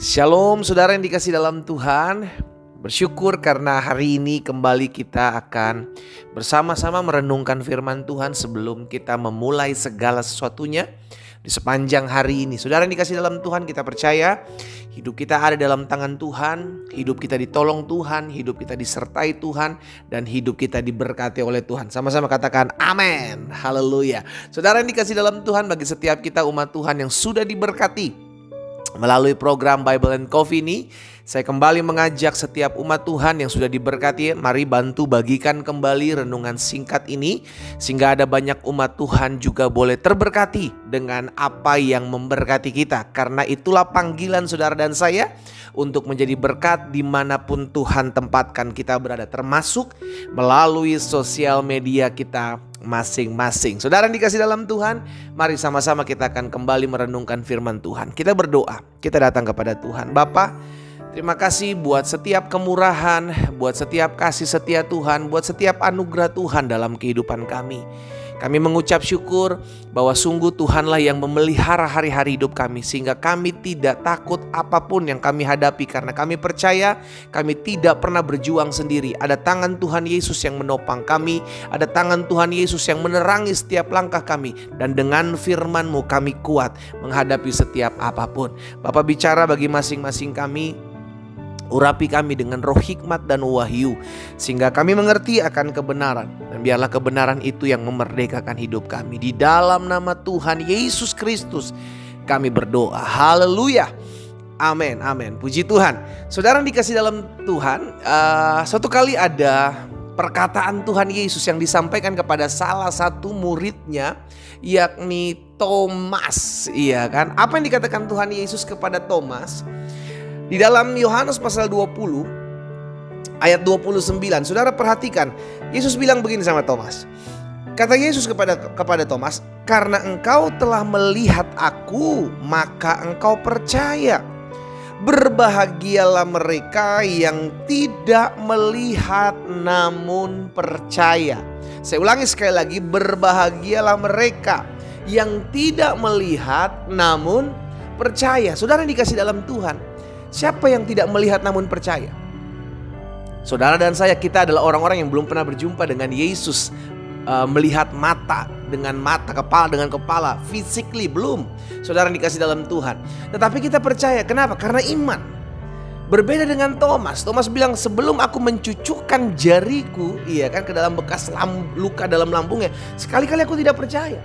Shalom saudara yang dikasih dalam Tuhan. Bersyukur karena hari ini kembali kita akan bersama-sama merenungkan firman Tuhan sebelum kita memulai segala sesuatunya di sepanjang hari ini. Saudara yang dikasih dalam Tuhan, kita percaya hidup kita ada dalam tangan Tuhan, hidup kita ditolong Tuhan, hidup kita disertai Tuhan, dan hidup kita diberkati oleh Tuhan. Sama-sama katakan amin, haleluya. Saudara yang dikasih dalam Tuhan, bagi setiap kita umat Tuhan yang sudah diberkati melalui program Bible and Coffee ini, saya kembali mengajak setiap umat Tuhan yang sudah diberkati, mari bantu bagikan kembali renungan singkat ini, sehingga ada banyak umat Tuhan juga boleh terberkati dengan apa yang memberkati kita. Karena itulah panggilan saudara dan saya untuk menjadi berkat dimanapun Tuhan tempatkan kita berada, termasuk melalui sosial media kita masing-masing. Saudara yang dikasih dalam Tuhan, mari sama-sama kita akan kembali merenungkan firman Tuhan. Kita berdoa, kita datang kepada Tuhan. Bapa, terima kasih buat setiap kemurahan, buat setiap kasih setia Tuhan, buat setiap anugerah Tuhan dalam kehidupan kami. Kami mengucap syukur bahwa sungguh Tuhanlah yang memelihara hari-hari hidup kami, sehingga kami tidak takut apapun yang kami hadapi, karena kami percaya kami tidak pernah berjuang sendiri. Ada tangan Tuhan Yesus yang menopang kami, ada tangan Tuhan Yesus yang menerangi setiap langkah kami, dan dengan firman-Mu kami kuat menghadapi setiap apapun. Bapa, bicara bagi masing-masing kami, urapi kami dengan roh hikmat dan wahyu, sehingga kami mengerti akan kebenaran. Dan biarlah kebenaran itu yang memerdekakan hidup kami. Di dalam nama Tuhan Yesus Kristus kami berdoa. Haleluya. Amin, amin. Puji Tuhan. Saudara yang dikasih dalam Tuhan, suatu kali ada perkataan Tuhan Yesus yang disampaikan kepada salah satu muridnya, yakni Thomas. Iya kan? Apa yang dikatakan Tuhan Yesus kepada Thomas? Di dalam Yohanes pasal 20 ayat 29, saudara perhatikan, Yesus bilang begini sama Thomas. Kata Yesus kepada Thomas, "Karena engkau telah melihat aku, maka engkau percaya. Berbahagialah mereka yang tidak melihat namun percaya." Saya ulangi sekali lagi, berbahagialah mereka yang tidak melihat namun percaya. Saudara yang dikasih dalam Tuhan, siapa yang tidak melihat namun percaya? Saudara dan saya, kita adalah orang-orang yang belum pernah berjumpa dengan Yesus, melihat mata dengan mata, kepala dengan kepala, physically belum. Saudara yang dikasih dalam Tuhan, tetapi kita percaya. Kenapa? Karena iman. Berbeda dengan Thomas. Thomas bilang, sebelum aku mencucukkan jariku, iya kan, ke dalam bekas luka dalam lambungnya, sekali-kali aku tidak percaya.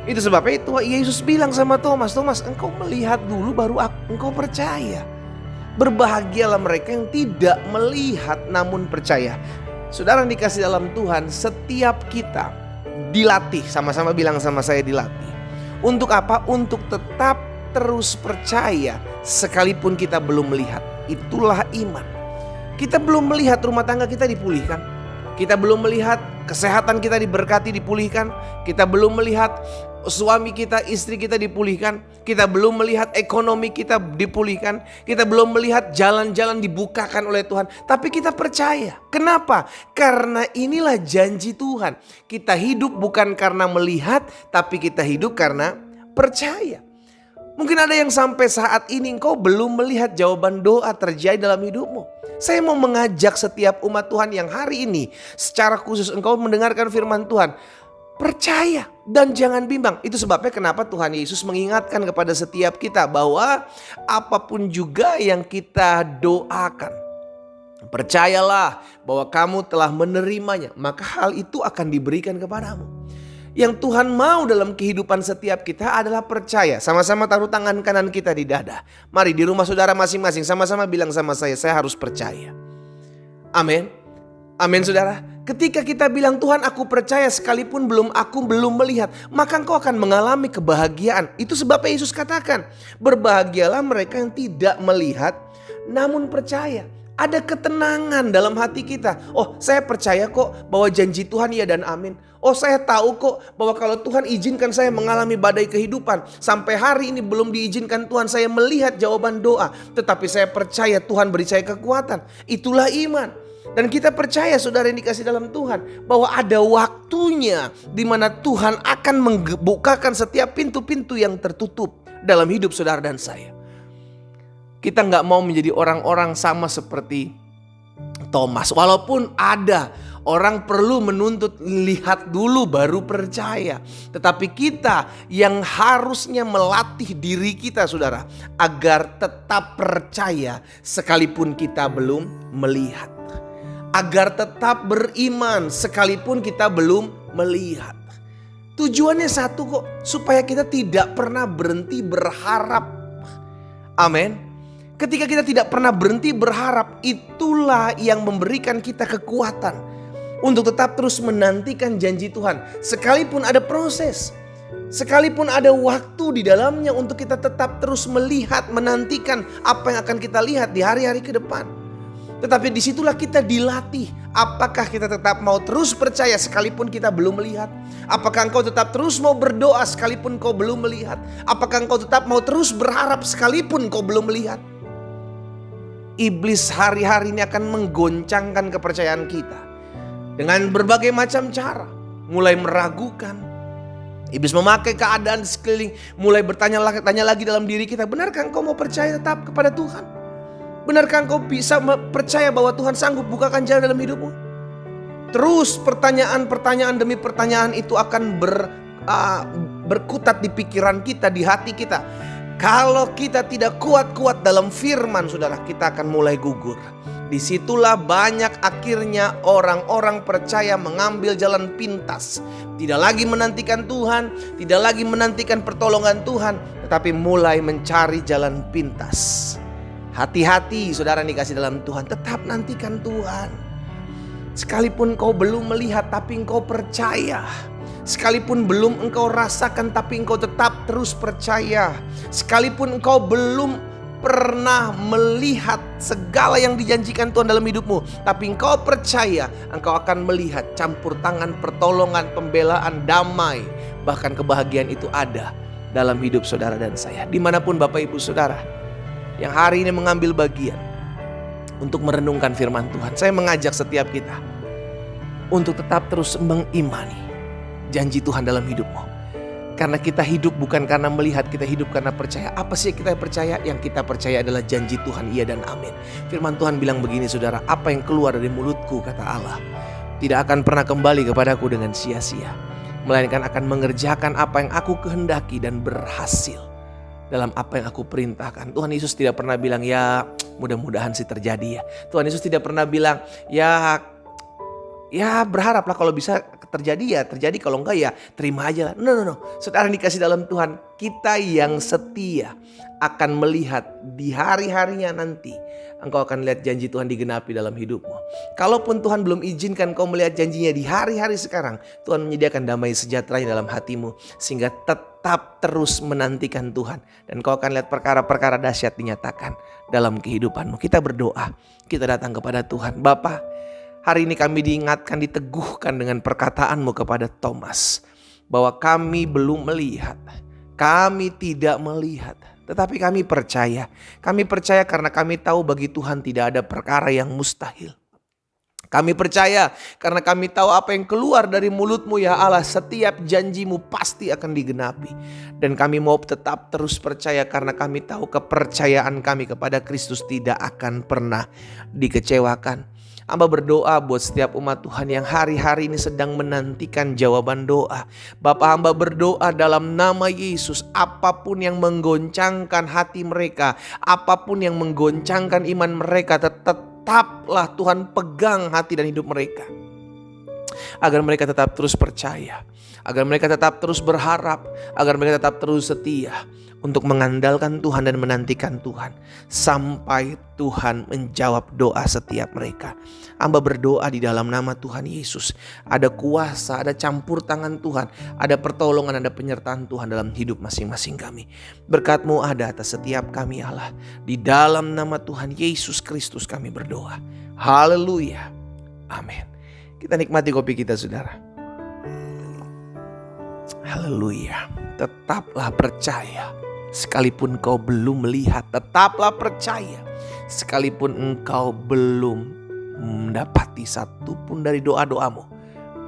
Itu sebabnya itu Yesus bilang sama Thomas, "Thomas, engkau melihat dulu baru engkau percaya." Berbahagialah mereka yang tidak melihat namun percaya. Saudara yang dikasih dalam Tuhan, setiap kita dilatih, sama-sama bilang sama saya, dilatih. Untuk apa? Untuk tetap terus percaya sekalipun kita belum melihat. Itulah iman. Kita belum melihat rumah tangga kita dipulihkan, kita belum melihat kesehatan kita diberkati, dipulihkan, kita belum melihat suami kita, istri kita dipulihkan, kita belum melihat ekonomi kita dipulihkan, kita belum melihat jalan-jalan dibukakan oleh Tuhan, tapi kita percaya. Kenapa? Karena inilah janji Tuhan. Kita hidup bukan karena melihat, tapi kita hidup karena percaya. Mungkin ada yang sampai saat ini engkau belum melihat jawaban doa terjadi dalam hidupmu. Saya mau mengajak setiap umat Tuhan yang hari ini secara khusus engkau mendengarkan firman Tuhan, percaya dan jangan bimbang. Itu sebabnya kenapa Tuhan Yesus mengingatkan kepada setiap kita bahwa apapun juga yang kita doakan, percayalah bahwa kamu telah menerimanya, maka hal itu akan diberikan kepadamu. Yang Tuhan mau dalam kehidupan setiap kita adalah percaya. Sama-sama taruh tangan kanan kita di dada. Mari di rumah saudara masing-masing sama-sama bilang sama saya harus percaya. Amin. Amin saudara. Ketika kita bilang, Tuhan aku percaya sekalipun aku belum melihat, maka engkau akan mengalami kebahagiaan. Itu sebabnya Yesus katakan, berbahagialah mereka yang tidak melihat namun percaya. Ada ketenangan dalam hati kita. Oh, saya percaya kok bahwa janji Tuhan ya dan amin. Oh, saya tahu kok bahwa kalau Tuhan izinkan saya mengalami badai kehidupan, sampai hari ini belum diizinkan Tuhan saya melihat jawaban doa, tetapi saya percaya Tuhan beri saya kekuatan. Itulah iman. Dan kita percaya saudara yang dikasih dalam Tuhan, bahwa ada waktunya di mana Tuhan akan membukakan setiap pintu-pintu yang tertutup dalam hidup saudara dan saya. Kita nggak mau menjadi orang-orang sama seperti Thomas. Walaupun ada orang perlu menuntut lihat dulu baru percaya. Tetapi kita yang harusnya melatih diri kita, saudara, agar tetap percaya sekalipun kita belum melihat. Agar tetap beriman sekalipun kita belum melihat. Tujuannya satu kok, supaya kita tidak pernah berhenti berharap. Amin. Ketika kita tidak pernah berhenti berharap, itulah yang memberikan kita kekuatan untuk tetap terus menantikan janji Tuhan. Sekalipun ada proses, sekalipun ada waktu di dalamnya untuk kita tetap terus melihat, menantikan apa yang akan kita lihat di hari-hari ke depan. Tetapi disitulah kita dilatih. Apakah kita tetap mau terus percaya sekalipun kita belum melihat? Apakah engkau tetap terus mau berdoa sekalipun kau belum melihat? Apakah engkau tetap mau terus berharap sekalipun kau belum melihat? Iblis hari-hari ini akan menggoncangkan kepercayaan kita dengan berbagai macam cara. Mulai meragukan. Iblis memakai keadaan di sekeliling, mulai bertanya lagi dalam diri kita, benarkah engkau mau percaya tetap kepada Tuhan? Benarkah engkau bisa percaya bahwa Tuhan sanggup bukakan jalan dalam hidupmu? Terus pertanyaan demi pertanyaan itu akan berkutat di pikiran kita, di hati kita. Kalau kita tidak kuat-kuat dalam firman, saudara, kita akan mulai gugur. Disitulah banyak akhirnya orang-orang percaya mengambil jalan pintas. Tidak lagi menantikan Tuhan, tidak lagi menantikan pertolongan Tuhan, tetapi mulai mencari jalan pintas. Hati-hati saudara dikasih dalam Tuhan, tetap nantikan Tuhan. Sekalipun kau belum melihat tapi engkau percaya. Sekalipun belum engkau rasakan tapi engkau tetap terus percaya. Sekalipun engkau belum pernah melihat segala yang dijanjikan Tuhan dalam hidupmu, tapi engkau percaya, engkau akan melihat campur tangan, pertolongan, pembelaan, damai, bahkan kebahagiaan itu ada dalam hidup saudara dan saya. Dimanapun Bapak Ibu Saudara yang hari ini mengambil bagian untuk merenungkan firman Tuhan, saya mengajak setiap kita untuk tetap terus mengimani janji Tuhan dalam hidupmu. Karena kita hidup bukan karena melihat, kita hidup karena percaya. Apa sih yang kita percaya? Yang kita percaya adalah janji Tuhan, iya dan amin. Firman Tuhan bilang begini saudara, apa yang keluar dari mulutku, kata Allah, tidak akan pernah kembali kepadaku dengan sia-sia, melainkan akan mengerjakan apa yang aku kehendaki dan berhasil dalam apa yang aku perintahkan. Tuhan Yesus tidak pernah bilang, ya mudah-mudahan sih terjadi ya. Tuhan Yesus tidak pernah bilang, ya berharaplah kalau bisa terjadi ya terjadi, kalau enggak ya terima aja lah. No. Saudara dikasih dalam Tuhan, kita yang setia akan melihat di hari-harinya nanti. Engkau akan lihat janji Tuhan digenapi dalam hidupmu. Kalaupun Tuhan belum izinkan kau melihat janjinya di hari-hari sekarang, Tuhan menyediakan damai sejahteranya dalam hatimu, sehingga tetap terus menantikan Tuhan. Dan kau akan lihat perkara-perkara dahsyat dinyatakan dalam kehidupanmu. Kita berdoa, kita datang kepada Tuhan. Bapa, hari ini kami diingatkan, diteguhkan dengan perkataan-Mu kepada Thomas, bahwa kami belum melihat, kami tidak melihat, tetapi kami percaya. Kami percaya karena kami tahu bagi Tuhan tidak ada perkara yang mustahil. Kami percaya karena kami tahu apa yang keluar dari mulut-Mu ya Allah, setiap janji-Mu pasti akan digenapi. Dan kami mau tetap terus percaya karena kami tahu kepercayaan kami kepada Kristus tidak akan pernah dikecewakan. Hamba berdoa buat setiap umat Tuhan yang hari-hari ini sedang menantikan jawaban doa. Bapa, hamba berdoa dalam nama Yesus, apapun yang menggoncangkan hati mereka, apapun yang menggoncangkan iman mereka, tetaplah Tuhan pegang hati dan hidup mereka. Agar mereka tetap terus percaya, agar mereka tetap terus berharap, agar mereka tetap terus setia untuk mengandalkan Tuhan dan menantikan Tuhan sampai Tuhan menjawab doa setiap mereka. Hamba berdoa di dalam nama Tuhan Yesus, ada kuasa, ada campur tangan Tuhan, ada pertolongan, ada penyertaan Tuhan dalam hidup masing-masing kami. Berkat-Mu ada atas setiap kami Allah. Di dalam nama Tuhan Yesus Kristus kami berdoa. Haleluya. Amin. Kita nikmati kopi kita saudara. Haleluya. Tetaplah percaya. Sekalipun kau belum melihat, tetaplah percaya. Sekalipun engkau belum mendapati satu pun dari doa-doamu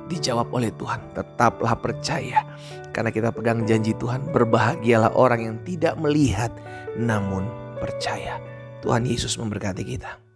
dijawab oleh Tuhan, tetaplah percaya. Karena kita pegang janji Tuhan, berbahagialah orang yang tidak melihat namun percaya. Tuhan Yesus memberkati kita.